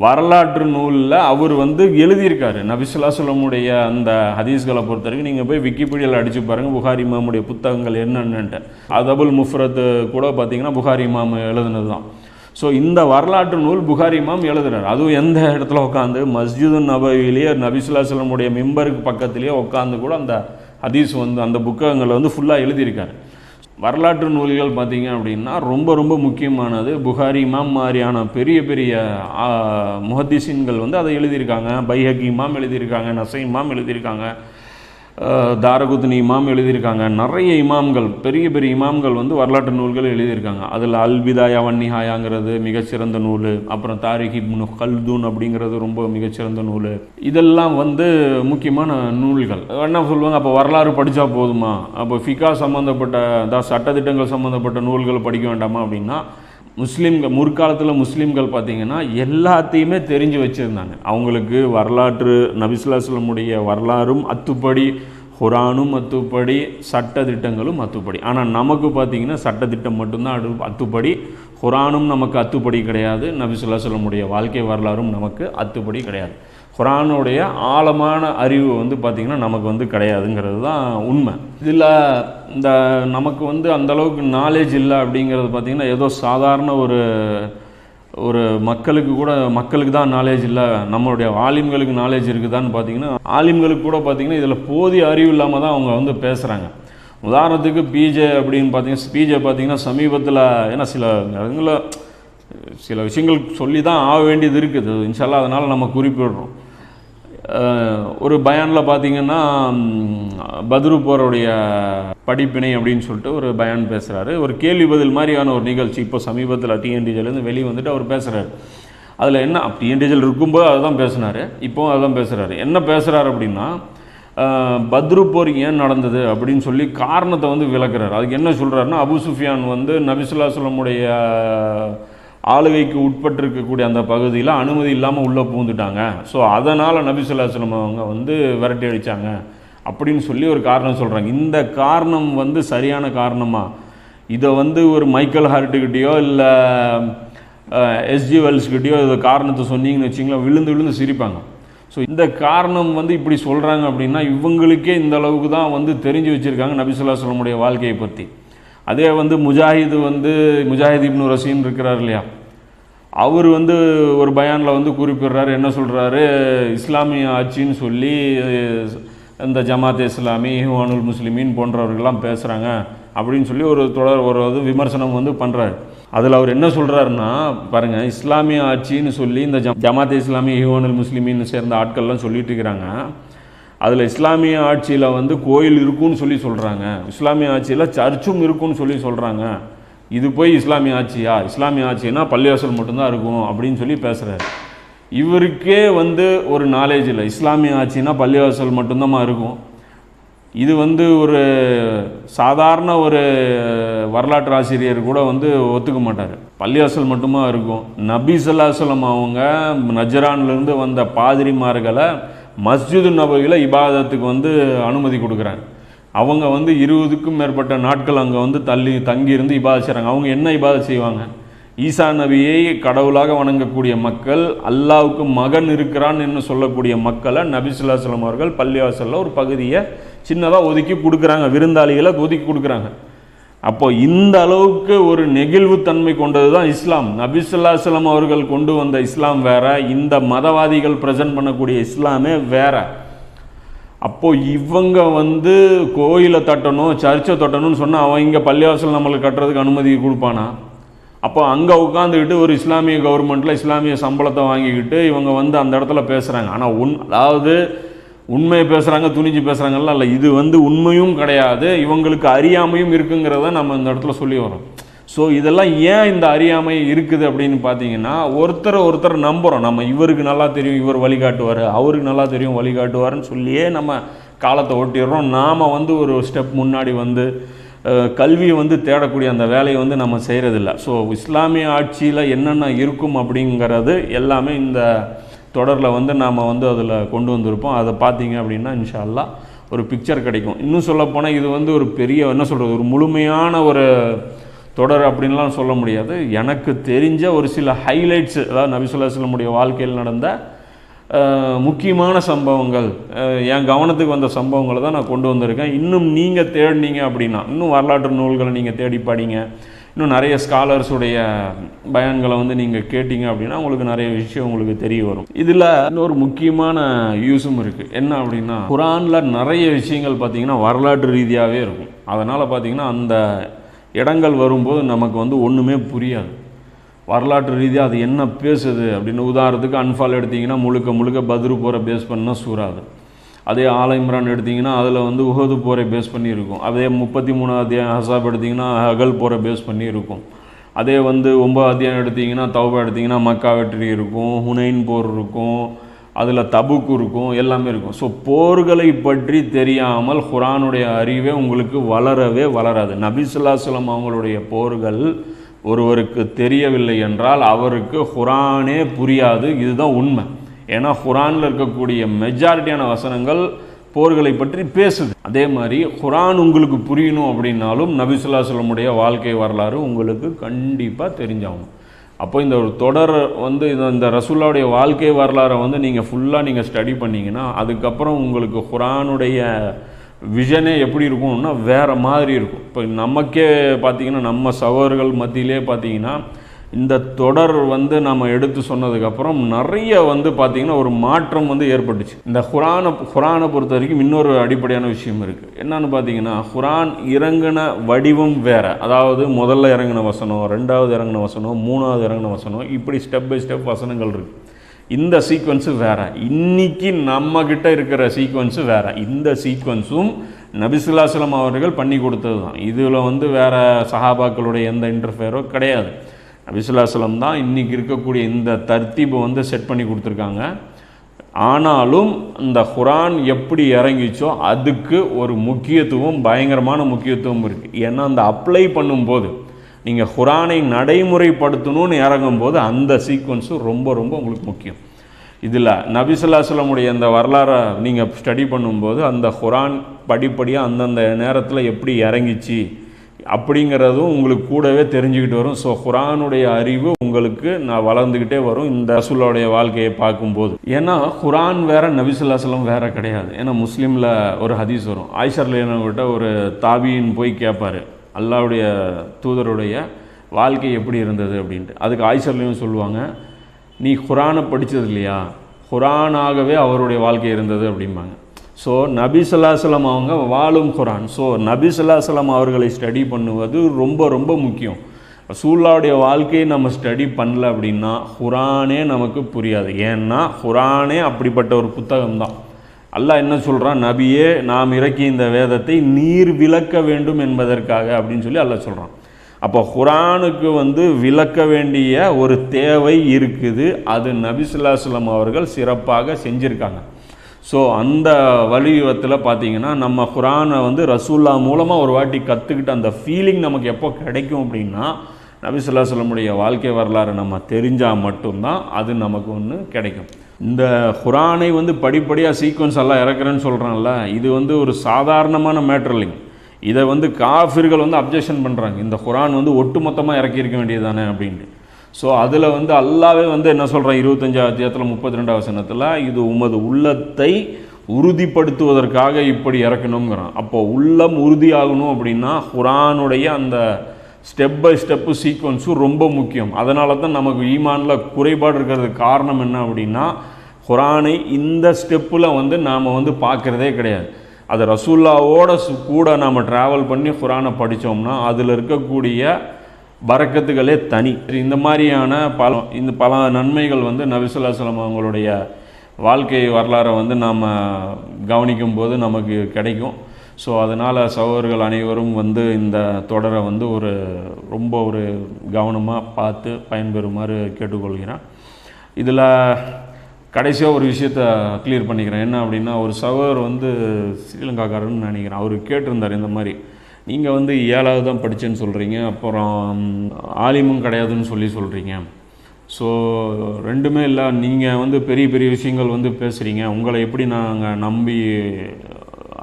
வரலாற்று நூலில் அவர் வந்து எழுதியிருக்காரு. நபி ஸல்லல்லாஹு அலைஹி வஸல்லமுடைய அந்த ஹதீஸ்களை பொறுத்த வரைக்கும் நீங்கள் போய் விக்கிபீடியாவில் அடித்து பாருங்கள் புகாரி இமாமுடைய புத்தகங்கள் என்னென்னன்ட்டு. அதபுல் முஃப்ரத் கூட பார்த்தீங்கன்னா புகாரி இமாம் எழுதுனது தான். ஸோ இந்த வரலாற்று நூல் புகாரி இமாம் எழுதுறாரு. அதுவும் எந்த இடத்துல உட்காந்து மஸ்ஜிது நபவிலேயே நபி ஸல்லல்லாஹு அலைஹி வஸல்லமுடைய மிம்பருக்கு பக்கத்துலேயே உட்காந்து கூட அந்த ஹதீஸ் வந்து அந்த புத்தகங்களை வந்து ஃபுல்லாக எழுதியிருக்காரு. வரலாற்று நூல்கள் பார்த்திங்க அப்படின்னா ரொம்ப ரொம்ப முக்கியமானது. புகாரி இமாம் மாதிரியான பெரிய பெரிய முஹத்திஸீன்கள் வந்து அதை எழுதியிருக்காங்க. பைஹகி இமாம் எழுதியிருக்காங்க, நஸை இமாம் எழுதியிருக்காங்க, தாரகுத்னி இமாம் எழுதியிருக்காங்க. நிறைய இமாம்கள், பெரிய பெரிய இமாம்கள் வந்து வரலாற்று நூல்கள் எழுதியிருக்காங்க. அதில் அல் பிதாயா வன் நிஹாயாங்கிறது மிகச்சிறந்த நூல். அப்புறம் தாரிக் இப்னு கல்தூன் அப்படிங்கிறது ரொம்ப மிகச்சிறந்த நூல். இதெல்லாம் வந்து முக்கியமான நூல்கள். என்ன சொல்லுவாங்க, அப்போ வரலாறு படித்தா போதுமா, அப்போ ஃபிகா சம்மந்தப்பட்ட சட்டத்திட்டங்கள் சம்மந்தப்பட்ட நூல்கள் படிக்க வேண்டாமா அப்படின்னா, முற்காலத்தில் முஸ்லீம்கள் பார்த்திங்கன்னா எல்லாத்தையுமே தெரிஞ்சு வச்சுருந்தாங்க. அவங்களுக்கு வரலாற்று நபி ஸல்லல்லாஹு அலைஹி வஸல்லமுடைய வரலாறும் அத்துப்படி, குர்ஆனும் அத்துப்படி, சட்டத்திட்டங்களும் அத்துப்படி. ஆனால் நமக்கு பார்த்திங்கன்னா சட்டத்திட்டம் மட்டும்தான் அத்துப்படி, குர்ஆனும் நமக்கு அத்துப்படி கிடையாது, நபி ஸல்லல்லாஹு அலைஹி வஸல்லமுடைய வாழ்க்கை வரலாறும் நமக்கு அத்துப்படி கிடையாது. குர்ஆனுடைய ஆழமான அறிவு வந்து பார்த்திங்கன்னா நமக்கு வந்து கிடையாதுங்கிறது தான் உண்மை. இதில் இந்த நமக்கு வந்து அந்தளவுக்கு நாலேஜ் இல்லை அப்படிங்கிறது பார்த்திங்கன்னா ஏதோ சாதாரண ஒரு மக்களுக்கு தான் நாலேஜ் இல்லை, நம்மளுடைய ஆலிம்களுக்கு நாலேஜ் இருக்குதான்னு பார்த்திங்கன்னா ஆலிம்களுக்கு கூட பார்த்திங்கன்னா இதில் போதிய அறிவு இல்லாமல் தான் அவங்க வந்து பேசுகிறாங்க. உதாரணத்துக்கு பிஜே அப்படின்னு பார்த்திங்கன்னா சமீபத்தில், ஏன்னா சில விஷயங்கள் சொல்லி தான் ஆக வேண்டியது இருக்குது இன்ஷால்லா, அதனால் நம்ம குறிப்பிடுறோம். ஒரு பயானில் பார்த்திங்கன்னா பத்ரு போருடைய படிப்பினை அப்படின்னு சொல்லிட்டு ஒரு பயான் பேசுகிறாரு. ஒரு கேள்வி பதில் மாதிரியான ஒரு நிகழ்ச்சி இப்போ சமீபத்தில் டிஎன்டிஜிலேருந்து வெளியே வந்துட்டு அவர் பேசுகிறாரு. அதில் என்ன, டிஎன்டிஜில் இருக்கும்போது அதுதான் பேசினார், இப்போவும் அதுதான் பேசுகிறாரு. என்ன பேசுகிறார் அப்படின்னா, பத்ரு போர் ஏன் நடந்தது அப்படின்னு சொல்லி காரணத்தை வந்து விளக்குறாரு. அதுக்கு என்ன சொல்கிறாருன்னா, அபு சுஃபியான் வந்து நபி ஸல்லல்லாஹு அலைஹி வஸல்லமுடைய ஆளுகைக்கு உட்பட்டிருக்கக்கூடிய அந்த பகுதியில் அனுமதி இல்லாமல் உள்ளே பூந்துட்டாங்க. ஸோ அதனால் நபி ஸல்லல்லாஹு அலைஹி வஸல்லம் அவங்க வந்து விரட்டி அடித்தாங்க அப்படின்னு சொல்லி ஒரு காரணம் சொல்கிறாங்க. இந்த காரணம் வந்து சரியான காரணமா? இதை வந்து ஒரு மைக்கேல் ஹார்ட்டுக்கிட்டேயோ இல்லை எஸ்ஜி வெல்ஸ்கிட்டேயோ இதை காரணத்தை சொன்னீங்கன்னு வச்சிங்களா விழுந்து சிரிப்பாங்க. ஸோ இந்த காரணம் வந்து இப்படி சொல்கிறாங்க அப்படின்னா இவங்களுக்கே இந்த அளவுக்கு தான் வந்து தெரிஞ்சு வச்சுருக்காங்க நபி ஸல்லல்லாஹு அலைஹி வஸல்லமுடைய வாழ்க்கையை பற்றி. அதே வந்து முஜாஹித் இப்னு ரசீன் இருக்கிறார் இல்லையா, அவர் வந்து ஒரு பயானில் வந்து குறிப்பிடுறாரு, என்ன சொல்கிறாரு, இஸ்லாமிய ஆட்சின்னு சொல்லி இந்த ஜமாத் இஸ்லாமி, இஹ்வானுல் முஸ்லிமீன் போன்றவர்கள்லாம் பேசுகிறாங்க அப்படின்னு சொல்லி ஒரு விமர்சனம் வந்து பண்ணுறாரு. அதில் அவர் என்ன சொல்கிறாருன்னா பாருங்கள், இஸ்லாமிய ஆட்சின்னு சொல்லி இந்த ஜமாத் இஸ்லாமி, இஹ்வானுல் முஸ்லிமீன் சேர்ந்த ஆட்கள்லாம் சொல்லிட்டு இருக்கிறாங்க. அதில் இஸ்லாமிய ஆட்சியில் வந்து கோயில் இருக்குன்னு சொல்லி சொல்கிறாங்க, இஸ்லாமிய ஆட்சியில் சர்ச்சும் இருக்குன்னு சொல்லி சொல்கிறாங்க. இது போய் இஸ்லாமிய ஆட்சியா? இஸ்லாமிய ஆட்சினா பள்ளிவாசல் மட்டும்தான் இருக்கும் அப்படின்னு சொல்லி பேசுகிறாரு. இவருக்கே வந்து ஒரு நாலேஜ் இல்லை. இஸ்லாமிய ஆட்சினா பள்ளிவாசல் மட்டும்தான் இருக்கும். இது வந்து ஒரு சாதாரண ஒரு வரலாற்று ஆசிரியர் கூட வந்து ஒத்துக்க மாட்டார். பள்ளிவாசல் மட்டுமா இருக்கும். நபி ஸல்லல்லாஹு அலைஹி வஸல்லம் அவங்க நஜ்ரான்லேருந்து வந்த பாதிரிமார்களை மஸ்ஜிது நபவியில் இபாதத்துக்கு வந்து அனுமதி கொடுக்குறாங்க. அவங்க வந்து 20க்கும் மேற்பட்ட நாட்கள் அங்கே வந்து தங்கியிருந்து இபாதத் செய்கிறாங்க. அவங்க என்ன இபாதத் செய்வாங்க? ஈசா நபியை கடவுளாக வணங்கக்கூடிய மக்கள், அல்லாவுக்கு மகன் இருக்கிறான் என்று சொல்லக்கூடிய மக்களை நபி ஸல்லல்லாஹு அலைஹி வஸல்லம் அவர்கள் பள்ளிவாசலில் ஒரு பகுதியை சின்னதாக ஒதுக்கி கொடுக்குறாங்க, விருந்தாளிகளை ஒதுக்கி கொடுக்குறாங்க. அப்போ இந்த அளவுக்கு ஒரு நெகிழ்வுத்தன்மை கொண்டது தான் இஸ்லாம். நபி ஸல்லல்லாஹு அலைஹி வஸல்லம் அவர்கள் கொண்டு வந்த இஸ்லாம் வேற, இந்த மதவாதிகள் ப்ரெசென்ட் பண்ணக்கூடிய இஸ்லாமே வேற. அப்போது இவங்க வந்து கோயிலை தட்டணும், சர்ச்சை தட்டணும்னு சொன்னால் அவன் இங்கே பள்ளிவாசல் நம்மளுக்கு கட்டுறதுக்கு அனுமதி கொடுப்பானா? அப்போ அங்கே உட்காந்துக்கிட்டு ஒரு இஸ்லாமிய கவர்மெண்ட்டில் இஸ்லாமிய சம்பளத்தை வாங்கிக்கிட்டு இவங்க வந்து அந்த இடத்துல பேசுகிறாங்க. ஆனால் அதாவது உண்மையை பேசுகிறாங்க, துணிஞ்சு பேசுகிறாங்கல்ல, இல்லை, இது வந்து உண்மையும் கிடையாது, இவங்களுக்கு அறியாமையும் இருக்குங்கிறத நம்ம இந்த இடத்துல சொல்லி வரோம். ஸோ இதெல்லாம் ஏன் இந்த அறியாமை இருக்குது அப்படின்னு பார்த்தீங்கன்னா, ஒருத்தர் நம்புகிறோம். நம்ம இவருக்கு நல்லா தெரியும், இவர் வழிகாட்டுவார், அவருக்கு நல்லா தெரியும், வழிகாட்டுவார்னு சொல்லியே நம்ம காலத்தை ஓட்டிடுறோம். நாம் வந்து ஒரு ஸ்டெப் முன்னாடி வந்து கல்வியை வந்து தேடக்கூடிய அந்த வேலையை வந்து நம்ம செய்கிறதில்ல. ஸோ இஸ்லாமிய ஆட்சியில் என்னென்ன இருக்கும் அப்படிங்கிறது எல்லாமே இந்த தொடரில் வந்து நாம் வந்து அதில் கொண்டு வந்திருப்போம். அதை பார்த்தீங்க அப்படின்னா இன்ஷா அல்லாஹ் ஒரு பிக்சர் கிடைக்கும். இன்னும் சொல்லப்போனால் இது வந்து ஒரு பெரிய என்ன சொல்கிறது, ஒரு முழுமையான ஒரு தொடர் அப்படின்லாம் சொல்ல முடியாது. எனக்கு தெரிஞ்ச ஒரு சில ஹைலைட்ஸ், அதாவது நபி ஸல்லல்லாஹு அலைஹி வஸல்லம் வாழ்க்கையில் நடந்த முக்கியமான சம்பவங்கள், என் கவனத்துக்கு வந்த சம்பவங்களை தான் நான் கொண்டு வந்திருக்கேன். இன்னும் நீங்கள் தேடினீங்க அப்படின்னா, இன்னும் வரலாற்று நூல்களை நீங்கள் தேடி படிங்க, இன்னும் நிறைய ஸ்காலர்ஸுடைய பயான்களை வந்து நீங்கள் கேட்டிங்க அப்படின்னா உங்களுக்கு நிறைய விஷயம் உங்களுக்கு தெரிய வரும். இதில் இன்னொரு முக்கியமான யூஸும் இருக்குது. என்ன அப்படின்னா, குர்ஆனில் நிறைய விஷயங்கள் பார்த்திங்கன்னா வரலாற்று ரீதியாகவே இருக்கும். அதனால் பார்த்திங்கன்னா அந்த இடங்கள் வரும்போது நமக்கு வந்து ஒன்றுமே புரியாது. வரலாற்று ரீதியாக அது என்ன பேசுது அப்படின்னு, உதாரணத்துக்கு அன்ஃபால் எடுத்திங்கன்னா முழுக்க பத்ரு போரை பேஸ் பண்ணால் சூறாது. அதே ஆல இம்ரான் எடுத்திங்கன்னா அதில் வந்து உஹது போரை பேஸ் பண்ணி இருக்கும். அதே 33 அத்தியாயம் ஹசாப் எடுத்திங்கன்னா அகல் போரை பேஸ் பண்ணி இருக்கும். அதே வந்து 9 அத்தியாயம் எடுத்திங்கன்னா தௌபா எடுத்திங்கன்னா மக்கா வெற்றி இருக்கும், ஹுனைன் போர் இருக்கும், அதில் தபுக்கு இருக்கும், எல்லாமே இருக்கும். ஸோ போர்களை பற்றி தெரியாமல் குர்ஆனுடைய அறிவே உங்களுக்கு வளரவே வளராது. நபி ஸல்லல்லாஹு அலைஹி வஸல்லம் அவங்களுடைய போர்கள் ஒருவருக்கு தெரியவில்லை என்றால் அவருக்கு குர்ஆனே புரியாது. இதுதான் உண்மை. ஏன்னா குர்ஆனில் இருக்கக்கூடிய மெஜாரிட்டியான வசனங்கள் போர்களை பற்றி பேசுது. அதே மாதிரி குர்ஆன் உங்களுக்கு புரியணும் அப்படின்னாலும் நபி ஸல்லல்லாஹு அலைஹி வஸல்லம் வாழ்க்கை வரலாறு உங்களுக்கு கண்டிப்பாக தெரிஞ்சாகும். அப்போ இந்த ஒரு தொடர் வந்து இந்த ரசூலுல்லாஹ்வுடைய வாழ்க்கை வரலாறை வந்து நீங்கள் ஃபுல்லாக நீங்கள் ஸ்டடி பண்ணிங்கன்னா அதுக்கப்புறம் உங்களுக்கு குர்ஆனுடைய விஷனே எப்படி இருக்கும்னா வேறு மாதிரி இருக்கும். இப்போ நமக்கே பார்த்திங்கன்னா நம்ம சகோதரர்கள் மத்தியிலே பார்த்திங்கன்னா இந்த தொடர் வந்து நம்ம எடுத்து சொன்னதுக்கப்புறம் நிறைய வந்து பார்த்திங்கன்னா ஒரு மாற்றம் வந்து ஏற்பட்டுச்சு. இந்த குர்ஆனை பொறுத்த வரைக்கும் இன்னொரு அடிப்படையான விஷயம் இருக்குது. என்னன்னு பார்த்திங்கன்னா, குர்ஆன் இறங்கின வடிவம் வேறு. அதாவது முதல்ல இறங்கின வசனம், ரெண்டாவது இறங்கின வசனம், மூணாவது இறங்கின வசனம், இப்படி ஸ்டெப் பை ஸ்டெப் வசனங்கள் இருக்குது. இந்த சீக்வன்ஸு வேறு. இன்றைக்கி நம்மக்கிட்ட இருக்கிற சீக்வன்ஸு வேறு. இந்த சீக்வன்ஸும் நபி ஸல்லல்லாஹு அலைஹி வஸல்லம் அவர்கள் பண்ணி கொடுத்தது தான். இதில் வந்து வேறு சஹாபாக்களுடைய எந்த இன்டர்ஃபியரோ கிடையாது. நபி ஸல்லல்லாஹு அலைஹி வஸல்லம் தான் இன்றைக்கி இருக்கக்கூடிய இந்த தர்த்தீபை வந்து செட் பண்ணி கொடுத்துருக்காங்க. ஆனாலும் இந்த குர்ஆன் எப்படி இறங்கிச்சோ அதுக்கு ஒரு முக்கியத்துவம், பயங்கரமான முக்கியத்துவம் இருக்குது. ஏன்னா அந்த அப்ளை பண்ணும்போது நீங்கள் குர்ஆனை நடைமுறைப்படுத்தணும்னு இறங்கும்போது அந்த சீக்வன்ஸு ரொம்ப உங்களுக்கு முக்கியம். இதில் நபி ஸல்லல்லாஹு அலைஹி வஸல்லம் அந்த வரலாறை நீங்கள் ஸ்டடி பண்ணும்போது அந்த குர்ஆன் படிப்படியாக அந்தந்த நேரத்தில் எப்படி இறங்கிச்சு அப்படிங்கிறதும் உங்களுக்கு கூடவே தெரிஞ்சுக்கிட்டு வரும். ஸோ குர்ஆனுடைய அறிவு உங்களுக்கு நான் வளர்ந்துக்கிட்டே வரும் இந்த ரசூலுல்லாஹ்வுடைய வாழ்க்கையை பார்க்கும்போது. ஏன்னா குர்ஆன் வேறு, நபி ஸல்லல்லாஹு அலைஹி வஸல்லம் வேறு கிடையாது. ஏன்னா முஸ்லீமில் ஒரு ஹதீஸ் வரும். ஆயிஷா ரலியல்லாஹு அன்ஹா ஒரு தாபீன் போய் கேட்பார், அல்லாஹ்வுடைய தூதருடைய வாழ்க்கை எப்படி இருந்தது அப்படின்ட்டு. அதுக்கு ஆயிஷர்லையும் சொல்லுவாங்க, நீ குரானை படித்தது இல்லையா, குரானாகவே அவருடைய வாழ்க்கை இருந்தது அப்படிம்பாங்க. ஸோ நபி ஸல்லல்லாஹு அலைஹி வஸல்லம் அவங்க வாழும் குரான். ஸோ நபி ஸல்லல்லாஹு அலைஹி வஸல்லம் அவர்களை ஸ்டடி பண்ணுவது ரொம்ப ரொம்ப முக்கியம். ரசூலுல்லாஹ்வுடைய வாழ்க்கையை நம்ம ஸ்டடி பண்ணல அப்படின்னா குரானே நமக்கு புரியாது. ஏன்னா குரானே அப்படிப்பட்ட ஒரு புத்தகம் தான். அல்லாஹ் என்ன சொல்கிறான், நபியே நாம் இறக்கிய இந்த வேதத்தை நீர் விளக்க வேண்டும் என்பதற்காக அப்படின்னு சொல்லி அல்லாஹ் சொல்கிறான். அப்போ குரானுக்கு விளக்க வேண்டிய ஒரு தேவை இருக்குது. அது நபி ஸல்லல்லாஹு அலைஹி வஸல்லம் அவர்கள் சிறப்பாக செஞ்சுருக்காங்க. ஸோ அந்த வடிவத்தில் பார்த்தீங்கன்னா நம்ம குரானை ரசூல்லா மூலமாக ஒரு வாட்டி கற்றுக்கிட்ட அந்த ஃபீலிங் நமக்கு எப்போ கிடைக்கும் அப்படின்னா, நபி ஸல்லல்லாஹு அலைஹி வஸல்லமுடைய வாழ்க்கை வரலாறு நம்ம தெரிஞ்சால் மட்டும்தான் அது நமக்கு கிடைக்கும். இந்த குரானை படிப்படியாக சீக்வன்ஸ் எல்லாம் இறக்குறேன்னு சொல்கிறான்ல, இது ஒரு சாதாரணமான மேட்டர் இல்லைங்க. இதை காஃபிர்கள் அப்ஜெக்ஷன் பண்ணுறாங்க, இந்த குரான் ஒட்டுமொத்தமாக இறக்கியிருக்க வேண்டியது தானே அப்படின்ட்டு. ஸோ அதில் அல்லாவே என்ன சொல்கிறான் 25ஆம் அத்தியாயத்தில் 32ஆம் வசனத்தில், இது உமது உள்ளத்தை உறுதிப்படுத்துவதற்காக இப்படி இறக்கணுங்கிறான். அப்போ உள்ளம் உறுதியாகணும் அப்படின்னா குரானுடைய அந்த ஸ்டெப் பை ஸ்டெப்பு சீக்வன்ஸும் ரொம்ப முக்கியம். அதனால தான் நமக்கு ஈமானில் குறைபாடு இருக்கிறதுக்கு காரணம் என்ன அப்படின்னா, குரானை இந்த ஸ்டெப்பில் நாம் பார்க்குறதே கிடையாது. அது ரசூல்லாவோட கூட நாம் ட்ராவல் பண்ணி குரானை படித்தோம்னா அதில் இருக்கக்கூடிய பரக்கத்துகளே தனி. இந்த மாதிரியான பல நன்மைகள் நபி ஸல்லல்லாஹு அலைஹி வஸல்லம் அவங்களுடைய வாழ்க்கை வரலாறை நாம் கவனிக்கும் போது நமக்கு கிடைக்கும். ஸோ அதனால் சகோதரர்கள் அனைவரும் இந்த தொடரை ரொம்ப கவனமாக பார்த்து பயன்பெறுமாறு கேட்டுக்கொள்கிறேன். இதில் கடைசியாக ஒரு விஷயத்தை கிளியர் பண்ணிக்கிறேன். என்ன அப்படின்னா, ஒரு சகோதரர் ஸ்ரீலங்காக்காரன்னு நினைக்கிறேன், அவர் கேட்டிருந்தார் இந்த மாதிரி, நீங்கள் 7வது தான் படித்தேன்னு சொல்கிறீங்க, அப்புறம் ஆலிமும் கிடையாதுன்னு சொல்கிறீங்க. ஸோ ரெண்டுமே இல்லை, நீங்கள் பெரிய பெரிய விஷயங்கள் பேசுகிறீங்க, உங்களை எப்படி நாங்கள் நம்பி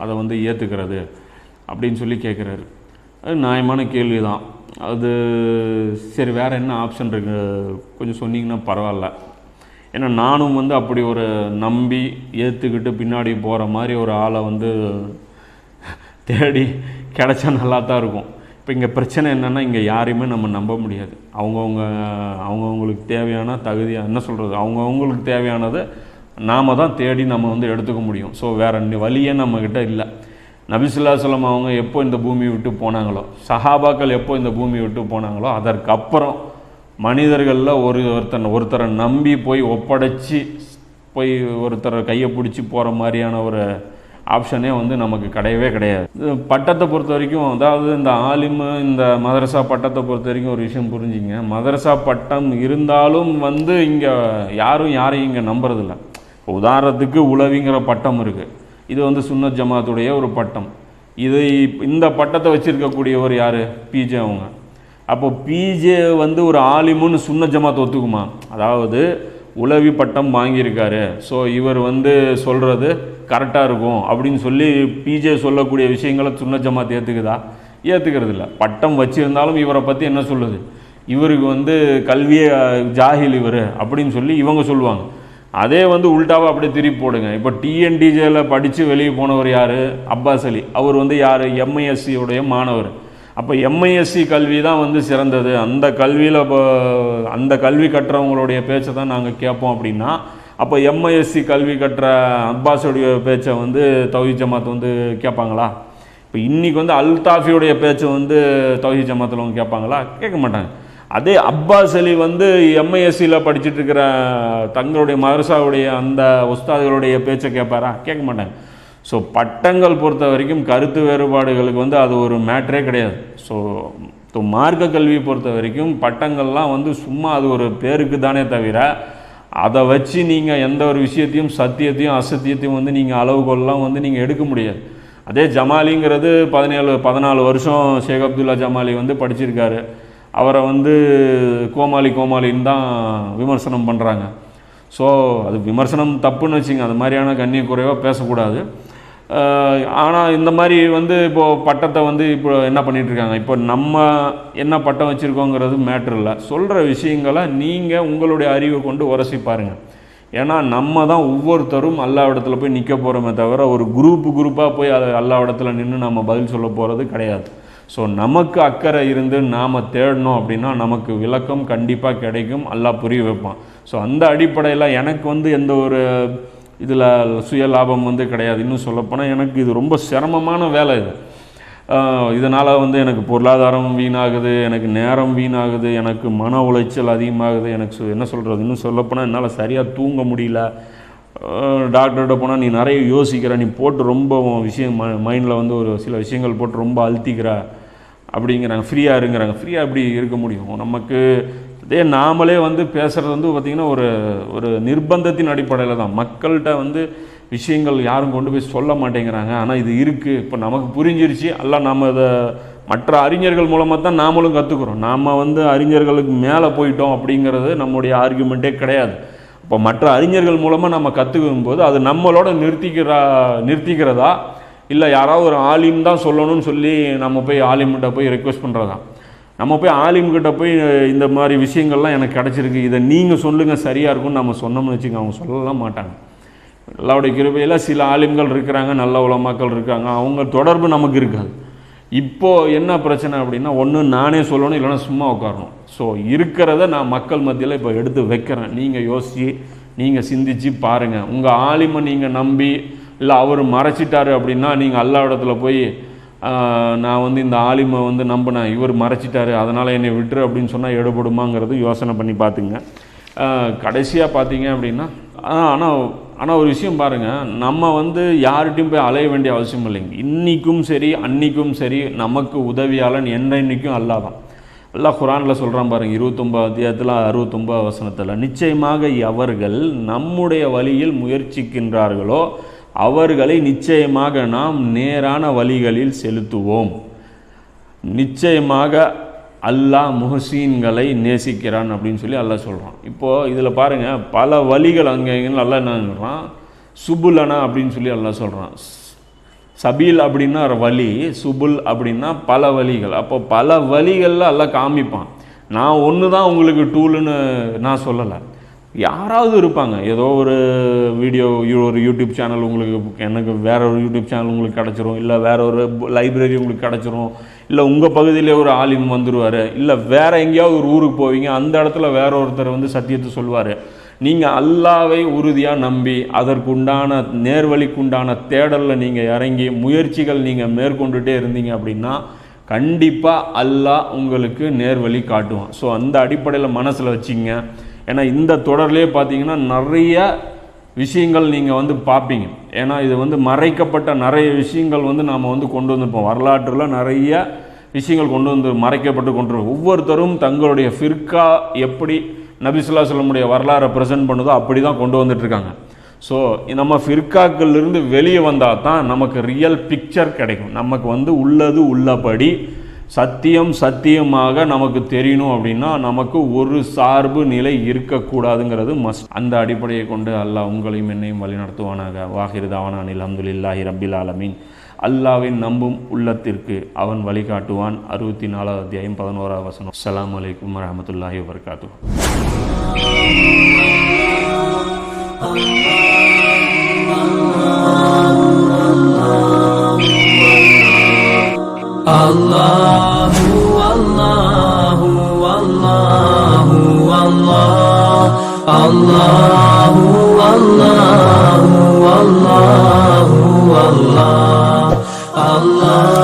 அதை ஏற்றுக்கிறது அப்படின்னு சொல்லி கேட்குறாரு. அது நியாயமான கேள்வி தான். அது சரி, வேறு என்ன ஆப்ஷன் இருக்குது கொஞ்சம் சொன்னீங்கன்னா பரவாயில்ல. ஏன்னா நானும் அப்படி ஒரு நம்பி ஏற்றுக்கிட்டு பின்னாடி போகிற மாதிரி ஒரு ஆளை தேடி கிடைச்சா நல்லா தான் இருக்கும். இப்போ இங்கே பிரச்சனை என்னென்னா, இங்கே யாரையுமே நம்ம நம்ப முடியாது. அவங்கவுங்களுக்கு தேவையான தகுதியாக என்ன சொல்கிறது, அவங்கவுங்களுக்கு தேவையானதை நாம் தான் தேடி நம்ம எடுத்துக்க முடியும். ஸோ வேறு வழியே நம்மக்கிட்ட இல்லை. நபி ஸல்லல்லாஹு அலைஹி வஸல்லம் அவங்க எப்போ இந்த பூமியை விட்டு போனாங்களோ, சஹாபாக்கள் எப்போ இந்த பூமியை விட்டு போனாங்களோ, அதற்கப்புறம் மனிதர்களில் ஒருத்தரை நம்பி போய் ஒப்படைச்சி போய் ஒருத்தரை கையை பிடிச்சி போகிற மாதிரியான ஒரு ஆப்ஷனே நமக்கு கிடையவே கிடையாது. பட்டத்தை பொறுத்த வரைக்கும், அதாவது இந்த ஆலிமு இந்த மதரசா பட்டத்தை பொறுத்த வரைக்கும் ஒரு விஷயம் புரிஞ்சுங்க. மதரசா பட்டம் இருந்தாலும் இங்கே யாரையும் இங்கே நம்புறதில்ல. உதாரணத்துக்கு உளவிங்கிற பட்டம் இருக்குது, இது சுன்னத் ஜமாத்துடைய ஒரு பட்டம். இந்த பட்டத்தை வச்சுருக்கக்கூடியவர் யார், பிஜே அவங்க. அப்போ பிஜே ஒரு ஆலிமுன்னு சுன்னத் ஜமாத் ஒத்துக்குமா? அதாவது உளவி பட்டம் வாங்கியிருக்காரு, ஸோ இவர் சொல்கிறது கரெக்டாக இருக்கும் அப்படின்னு சொல்லி பிஜே சொல்லக்கூடிய விஷயங்களை சுன்னத் ஜமாத் ஏற்றுக்குதா? ஏற்றுக்கிறது இல்லை. பட்டம் வச்சுருந்தாலும் இவரை பற்றி என்ன சொல்லுது, இவருக்கு கல்வியே ஜாஹில் இவர் அப்படின்னு சொல்லி இவங்க சொல்லுவாங்க. அதே உல்டாவை அப்படியே திருப்பி போடுங்க. இப்போ டிஎன்டிஜேயில் படித்து வெளியே போனவர் யார், அப்பாஸ் அலி. அவர் யார், எம்ஐஎஸ்சியுடைய மாணவர். அப்போ எம்ஐஎஸ்சி கல்வி தான் சிறந்தது, அந்த கல்வியில் அந்த கல்வி கற்றவங்களுடைய பேச்சை தான் நாங்கள் கேட்போம் அப்படின்னா, அப்போ எம்ஐஎஸ்சி கல்வி கற்ற அப்பாஸுடைய பேச்சை தௌஹீத் ஜமாத் கேட்பாங்களா? இப்போ இன்றைக்கி அல்தாஃபியுடைய பேச்சை தௌஹீத் ஜமாத்தில் கேட்பாங்களா? கேட்க மாட்டாங்க. அதே அப்பாஸ் அலி எம்ஐஎஸ்சியில் படிச்சுட்டு இருக்கிற தங்களுடைய மதரசாவுடைய அந்த உஸ்தாதுகளுடைய பேச்சை கேட்பாரா? கேட்க மாட்டாங்க. ஸோ பட்டங்கள் பொறுத்த வரைக்கும் கருத்து வேறுபாடுகளுக்கு அது ஒரு மேட்டரே கிடையாது. ஸோ மார்க்க கல்வியை பொறுத்த வரைக்கும் பட்டங்கள்லாம் சும்மா அது ஒரு பேருக்கு தானே தவிர, அதை வச்சு நீங்கள் எந்த ஒரு விஷயத்தையும் சத்தியத்தையும் அசத்தியத்தையும் நீங்கள் அளவுகோல்லாம் நீங்கள் எடுக்க முடியாது. அதே ஜமாலிங்கிறது 14 வருஷம் ஷேக் அப்துல்லா ஜமாலி படிச்சிருக்காரு. அவரை கோமாளின்னு தான் விமர்சனம் பண்ணுறாங்க. ஸோ அது விமர்சனம் தப்புன்னு வச்சுங்க, அது மாதிரியான கண்ணிய குறைவாக பேசக்கூடாது. ஆனால் இந்த மாதிரி இப்போது பட்டத்தை இப்போ என்ன பண்ணிகிட்ருக்காங்க, இப்போ நம்ம என்ன பட்டம் வச்சுருக்கோங்கிறது மேட்ரு இல்லை. சொல்கிற விஷயங்களை நீங்கள் உங்களுடைய அறிவை கொண்டு உரசி பாருங்கள். ஏன்னா நம்ம தான் ஒவ்வொருத்தரும் அல்லாஹ்விடத்தில் போய் நிற்க போகிறோமே தவிர ஒரு குரூப்பாக போய் அதை அல்லாஹ்விடத்தில் நின்று நம்ம பதில் சொல்ல போகிறது கிடையாது. ஸோ நமக்கு அக்கறை இருந்து நாம் தேடணும் அப்படின்னா நமக்கு விளக்கம் கண்டிப்பாக கிடைக்கும், அல்லாஹ் புரிய வைப்பான். ஸோ அந்த அடிப்படையில் எனக்கு வந்து எந்த ஒரு இதில் சுய லாபம் வந்து கிடையாது. இன்னும் சொல்லப்போனால் எனக்கு இது ரொம்ப சிரமமான வேலை இது. இதனால் வந்து எனக்கு பொருளாதாரம் வீணாகுது, எனக்கு நேரம் வீணாகுது, எனக்கு மன உளைச்சல் அதிகமாகுது, எனக்கு என்ன சொல்கிறது, இன்னும் சொல்லப்போனால் என்னால் சரியாக தூங்க முடியல. டாக்டர்கிட்ட போனால் நீ நிறைய யோசிக்கிற, நீ போட்டு ரொம்ப விஷயம் மைண்டில் வந்து ஒரு சில விஷயங்கள் போட்டு ரொம்ப அழுத்திக்கிற அப்படிங்கிறாங்க. ஃப்ரீயாக இருங்கிறாங்க. ஃப்ரீயாக எப்படி இருக்க முடியும்? நமக்கு இதே நாமளே வந்து பேசுகிறது வந்து பார்த்திங்கன்னா ஒரு நிர்பந்தத்தின் அடிப்படையில் தான். மக்கள்கிட்ட வந்து விஷயங்கள் யாரும் கொண்டு போய் சொல்ல மாட்டேங்கிறாங்க. ஆனால் இது இருக்குது, இப்போ நமக்கு புரிஞ்சிருச்சு. எல்லாம் நம்ம இதை மற்ற அறிஞர்கள் மூலமாக தான் நாமளும் கற்றுக்குறோம். நாம் வந்து அறிஞர்களுக்கு மேலே போயிட்டோம் அப்படிங்கிறது நம்முடைய ஆர்கியூமெண்ட்டே கிடையாது. இப்போ மற்ற அறிஞர்கள் மூலமாக நம்ம கற்றுக்கும் போது அது நம்மளோட நிறுத்திக்கிறதா, இல்லை யாராவது ஒரு ஆலிம் தான் சொல்லணும்னு சொல்லி நம்ம போய் ஆலிம்கிட்ட போய் ரெக்வெஸ்ட் பண்ணுறதா? நம்ம போய் ஆலிம்கிட்ட போய் இந்த மாதிரி விஷயங்கள்லாம் எனக்கு கிடச்சிருக்கு, இதை நீங்கள் சொல்லுங்கள் சரியாக இருக்கும்னு நம்ம சொன்னோம்னு வச்சுங்க, அவங்க சொல்லலாம் மாட்டாங்க. அல்லாஹ்வுடைய கிருபையில் சில ஆலிம்கள் இருக்கிறாங்க, நல்ல உலமாக்கள் இருக்காங்க, அவங்க தொடர்பு நமக்கு இருக்காது. இப்போது என்ன பிரச்சனை அப்படின்னா, ஒன்று நானே சொல்லணும், இல்லைன்னா சும்மா உட்காரணும். ஸோ இருக்கிறத நான் மக்கள் மத்தியில் இப்போ எடுத்து வைக்கிறேன். நீங்கள் யோசித்து நீங்கள் சிந்திச்சு பாருங்கள். உங்கள் ஆலிமை நீங்கள் நம்பி, இல்லை அவர் மறைச்சிட்டாரு அப்படின்னா நீங்கள் அல்லா இடத்துல போய் நான் வந்து இந்த ஆலிமை வந்து நம்பினேன், இவர் மறைச்சிட்டாரு அதனால் என்னை விட்டுரு அப்படின்னு சொன்னால் எடுபடுமாங்கிறது யோசனை பண்ணி பார்த்துங்க. கடைசியாக பார்த்தீங்க அப்படின்னா ஆனால் ஒரு விஷயம் பாருங்கள், நம்ம வந்து யார்கிட்டையும் போய் அலைய வேண்டிய அவசியம் இல்லைங்க. இன்றைக்கும் சரி அன்றைக்கும் சரி நமக்கு உதவியாளன் என்றைக்கும் அல்லாஹ் தான். அல்லாஹ் குர்ஆனில் சொல்கிறான் பாருங்கள், 29 அத்தியாயத்தில் 69 வசனத்தில், நிச்சயமாக எவர்கள் நம்முடைய வழியில் முயற்சிக்கின்றார்களோ அவர்களை நிச்சயமாக நாம் நேரான வழிகளில் செலுத்துவோம். நிச்சயமாக அல்லாஹ் முஹ்சீன்களை நேசிக்கிறான் அப்படின்னு சொல்லி அல்லாஹ் சொல்கிறான். இப்போது இதில் பாருங்கள், பல வழிகள் அங்கே அல்லாஹ் என்ன சொல்கிறான், சுபுலனா அப்படின்னு சொல்லி அல்லாஹ் சொல்கிறான். சபீல் அப்படின்னா வழி, சுபுல் அப்படின்னா பல வழிகள். அப்போ பல வழிகளில் அல்லாஹ் காமிப்பான். நான் ஒன்று தான் உங்களுக்கு டூலுன்னு நான் சொல்லலை. யாராவது இருப்பாங்க, ஏதோ ஒரு வீடியோ, ஒரு யூடியூப் சேனல் உங்களுக்கு, எனக்கு வேற ஒரு யூடியூப் சேனல் உங்களுக்கு கிடச்சிரும், இல்லை வேற ஒரு லைப்ரரி உங்களுக்கு கிடச்சிரும், இல்லை உங்கள் பகுதியிலே ஒரு ஆலிம் வந்துடுவார், இல்லை வேறு எங்கேயாவது ஒரு ஊருக்கு போவீங்க, அந்த இடத்துல வேற ஒருத்தர் வந்து சத்தியத்தை சொல்லுவார். நீங்கள் அல்லாவை உறுதியாக நம்பி அதற்குண்டான நேர்வழிக்குண்டான தேடலில் நீங்கள் இறங்கி முயற்சிகள் நீங்கள் மேற்கொண்டுட்டே இருந்தீங்க அப்படின்னா கண்டிப்பாக அல்லாஹ் உங்களுக்கு நேர்வழி காட்டுவான். ஸோ அந்த அடிப்படையில் மனசில் வச்சிங்க. ஏன்னா இந்த தொடர்லேயே பார்த்தீங்கன்னா நிறைய விஷயங்கள் நீங்கள் வந்து பார்ப்பீங்க. ஏன்னா இது வந்து மறைக்கப்பட்ட நிறைய விஷயங்கள் வந்து நாம் வந்து கொண்டு வந்திருப்போம். வரலாற்றில் நிறைய விஷயங்கள் கொண்டு வந்து மறைக்கப்பட்டு கொண்டு ஒவ்வொருத்தரும் தங்களுடைய ஃபிர்கா எப்படி நபி ஸல்லல்லாஹு அலைஹி வஸல்லம் வரலாறை ப்ரெசென்ட் பண்ணுதோ அப்படி தான் கொண்டு வந்துட்டுருக்காங்க. ஸோ நம்ம ஃபிர்காக்கள்லேருந்து வெளியே வந்தால் தான் நமக்கு ரியல் பிக்சர் கிடைக்கும். நமக்கு வந்து உள்ளது உள்ளபடி சத்தியம் சத்தியமாக நமக்கு தெரியணும் அப்படின்னா நமக்கு ஒரு சார்பு நிலை இருக்கக்கூடாதுங்கிறது மஸ்ட். அந்த அடிப்படையை கொண்டு அல்லாஹ் உங்களையும் என்னையும் வழி நடத்துவானாக. வாஹிர் தாவானா அல்ஹம்துலில்லாஹி ரப்பில் ஆலமீன். அல்லாஹ்வை நம்பும் உள்ளத்திற்கு அவன் வழிகாட்டுவான். 64 அத்தியாயம் 11 வசனம். அஸ்ஸலாமு அலைக்கும் வரஹ்மத்துல்லாஹி வபரகாத்துஹு. Allahu Allahu Allahu Allah Allahu Allahu Allahu Allah Allah